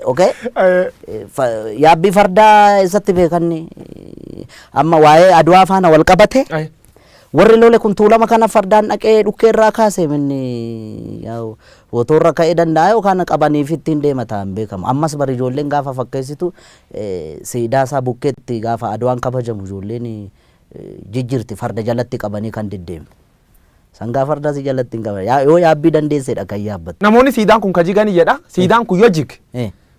Okay? Yaabbii fardaa isatti beekanni amma waa'ee Adwaa faana wal qabate. Warri lole kun tuulama kana fardaan dhaqee dhukkeerraa kaasee minni wotoorra ka'ee danda'a yookaan qabaniif ittiin deema ta'an beekamu. Ammas bari ijoolleen gaafa fakkeessitu siidaa isaa bukkeetti gaafa Adwaan kabajamu ijoolleen jijjirti farda jalatti qabanii kan deddeemu. Sangaa fardaa si jalatti hin qaban. Yoo yaabbii dandeessedha kan yaabbatu. Namoonni siidaan kun kajiganii jedha. Siidaan kun yoo jig.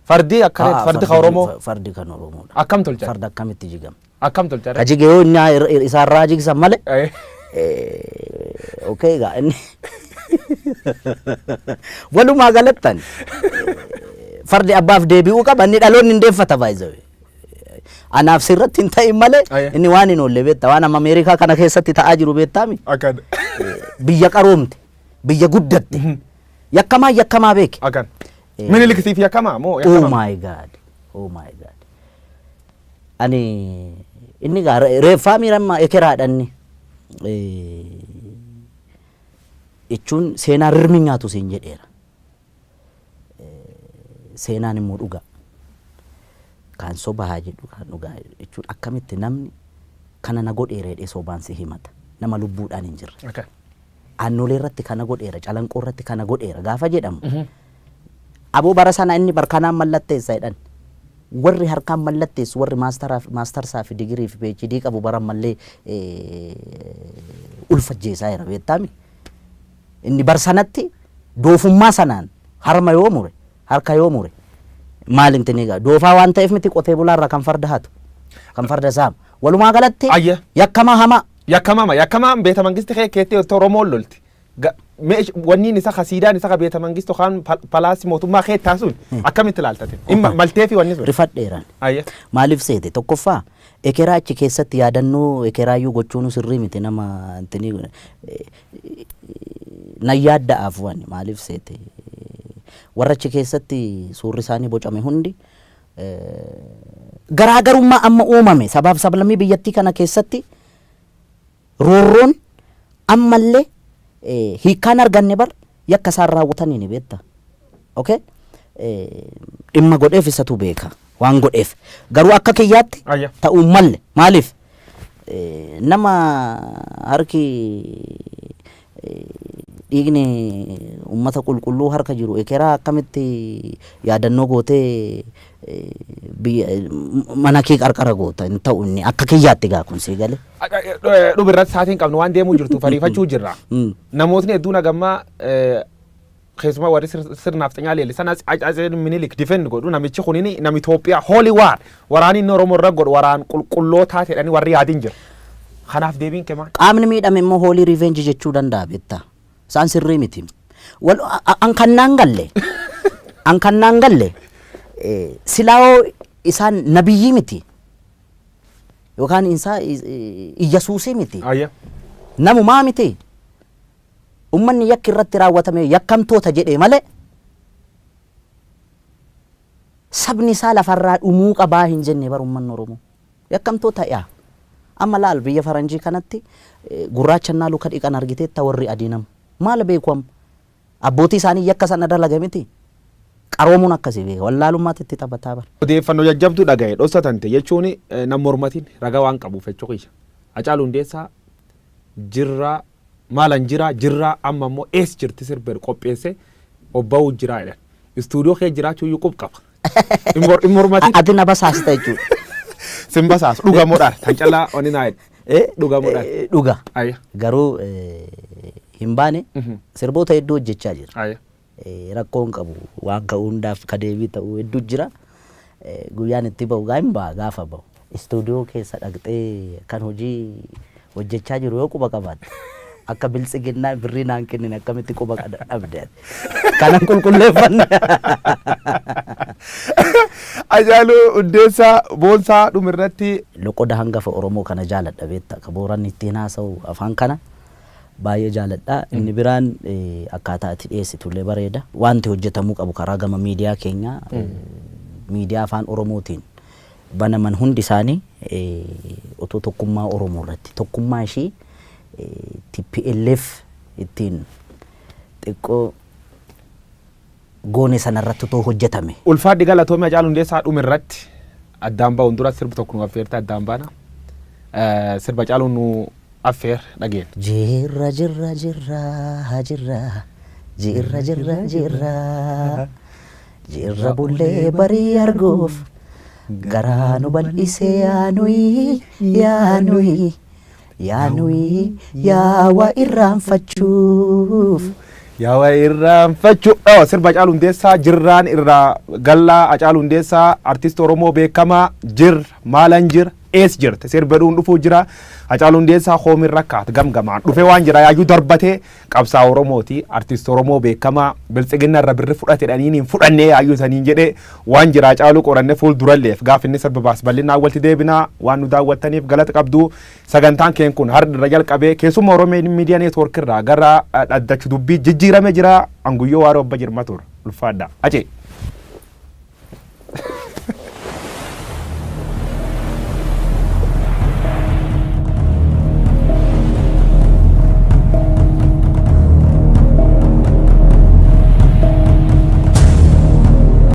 Fardi akkanatti fardi kan Oromoo. Fardi kan Oromoodha. Akkam tolcha. Farda akkamitti jigama. Akkam tolcha. Kajige yoo inni isaarraa jigsan malee. Okay gaa inni. Walumaa galattan fardi abbaaf deebi'uu qaba inni dhaloonni hin deeffata baay'ee. Anaaf sirratti hin ta'in malee inni waan hin oolle beektaa waan amma Ameerikaa kana keessatti ta'aa jiru beektaami. Akkan. Biyya qaroomte biyya guddatte yakkamaa beeke. Akkan. Minilik siif yakkamaa moo yakkamaa? Oh my God. Oh my God. Ani inni gaa reeffaa miirammaa ekeraadhanni. Jechuun seenaa rirmi nyaatu siin jedheera. Seenaan immoo dhugaa. Kan sobaa jedhu kan dhugaa jechuun akkamitti namni kana na godheera jedhee sobaan si himata. Nama lubbuudhaan hin jirre. Aannolee irratti kana godheera, calanqoo irratti kana godheera gaafa jedhamu. Aboo bara sana inni barkanaan mallatteessa jedhan. Warri harkaan mallatteessu warri maastarsaa fi digirii fi PhD qabu baran mallee ulfajjeesaa jira beektaami. Inni barsanatti doofummaa sanaan harma yoo mure harka yoo mure maal inti ni gaa doofaa waan ta'eef miti qotee bulaarraa kan farda hatu kan farda saamu walumaa galatti yakkamaa hamaa. Yakkamaa beeta mangisti keettee Oromoon lolti. Wanniin isa kasiidaan isa beeta mangistu kan palaasi mootummaa keettaa sun akkamitti ilaaltate? Maltee fi wanni sun. Rifadheeraan. Maaliif seete tokkoffaa ekeraa achi keessatti yaadannoo ekeraayyuu gochuun sirrii miti nama intini na yaadda'aaf wanni maaliif seete warra achi keessatti suurri isaanii bocame hundi garaagarummaa amma uumame sabaaf sablammii biyyattii kana keessatti roorroon ammallee hiikkaan arganne bar yakka isaan raawwatanii ni beekta. Okay? Dhimma godheef isatu beeka waan godheef garuu akka kiyyaatti ta'uu malle maaliif nama harki dhiigni ummata qulqulluu harka jiru ekeraa akkamitti yaadannoo gootee mana kee qarqara goota hin ta'u inni akka kiyyaatti gaa kun si gale. Dhubirratti saatiin qabnu waan deemuu jirtu fariifachuu jirra. Namootni hedduun hagammaa keessumaa warri sirnaaf xinyaa leellisan Hacaaluu Minilik difeend godhu namichi kun nama Itoophiyaa hooli waraanni inni Oromoo irra godhu waraan qulqullootaa jedhanii warri yaadin jira. Kanaaf deebiin kee maal? Qaamni miidhame immoo hoolii riveenji jechuu danda'a beektaa. Isaan sirrii miti. An kannaan galle silaa'oo isaan nabiyyii miti yookaan Iyyesuusii miti. Namumaa miti. Ummanni yakki irratti raawwatame yakkamtoota jedhee malee sabni isaa lafarraa dhumuu qabaa hin jenne bar ummanni Oromoo yakkamtoota yaa amma laal biyya faranjii kanatti gurraachannaa luka dhiqan argiteetta warri adiinam maal beekum abbootii isaanii yakka sana dalaga miti qaroomuun akkasii beeka wallaalummaatti itti taphataa bar. Odeeffannoo jajjabduu dhagaye dhossatante jechuun nama mormatiin ragaa waan qabuuf jechuudha. Hacaaluu Hundeessaa jirraa maalan jirraa amma immoo ees jirti sirbeer qopheesse obba'uu jiraa jedhan. Istuudiyoo kee jiraachuu iyyuu qub qaba. Hin mormatiin. Ati na basaasita jechuudha. Sin basaas dhugamuudhaan kan callaa onni naa dhugamuudhaan. Dhuga. Garuu hin baane sirboota hedduu hojjechaa jira. Rakkoon qabu waan ka'uu hundaaf ka deebii ta'uu hedduu jira. Guyyaan itti bahu gaa hin ba'a gaafa bahu. istuudiyoo keessa dhaqxee kan hojii hojjechaa jiru yoo quba qabaate akka biltsiginnaa birrii naan kennine akkamitti quba dhabde kanan qulqulleeffanne. Hacaaluu Hundeessaa boonsaa dhumirratti loqoda hangafa Oromoo kana jaaladha beekta akka booran ittiin haasa'u afaan kana baay'ee jaaladha. Inni biraan akkaataa itti dhiyeessitullee bareeda. Wanti hojjetamuu qabu karaa gama miidiyaa keenya miidiyaa afaan Oromootiin banaman hundi isaanii otoo tokkummaa Oromoo irratti tokkummaa ishii TPLF ittiin xiqqoo goone sanarratti otoo hojjetame. Ulfaadhi galatoomii Hacaaluu Hundeessaa dhumirratti addaan ba'uun dura sirbi tokko nu affeerte addaan baana. Sirba Hacaaluun nu affeer dhageen. Jirra jirra jirra jirra jirra jirra jirra jirra bullee barii arguuf garaa nu bal'isee yaanuyi yaanuyi yaanuyi yaawa irraanfachuuf. Yaawa irraanfachuu sirba Hacaaluu Hundeessaa jirraan irraa gallaa Hacaaluu Hundeessaa artist Oromoo beekamaa jir maalan jir ees jirte sirba dhuun dhufuu jira. Hacaaluu Hundeessaa hoomin rakkaat gamgamaan dhufee waan jira yaayuu darbatee qabsaa Oromooti artist Oromoo beekamaa biltsiginna irra birri fudhatedhaniin hin fudhannee yaayuu saniin jedhee waan jira Hacaaluu qorannee fuulduralleef gaaf inni sirba baas bal'inaa walitti deebinaa waan nu daawwattaniif galata qabdu. Sagantaan keen kun har'a irra jalqabee keessuma Oromoo miidiyaa neetwoork irraa gara dhaddacha dubbii jijjiirame jira anguyyoo waaroo obba jirma ture ulfaadha. Ace.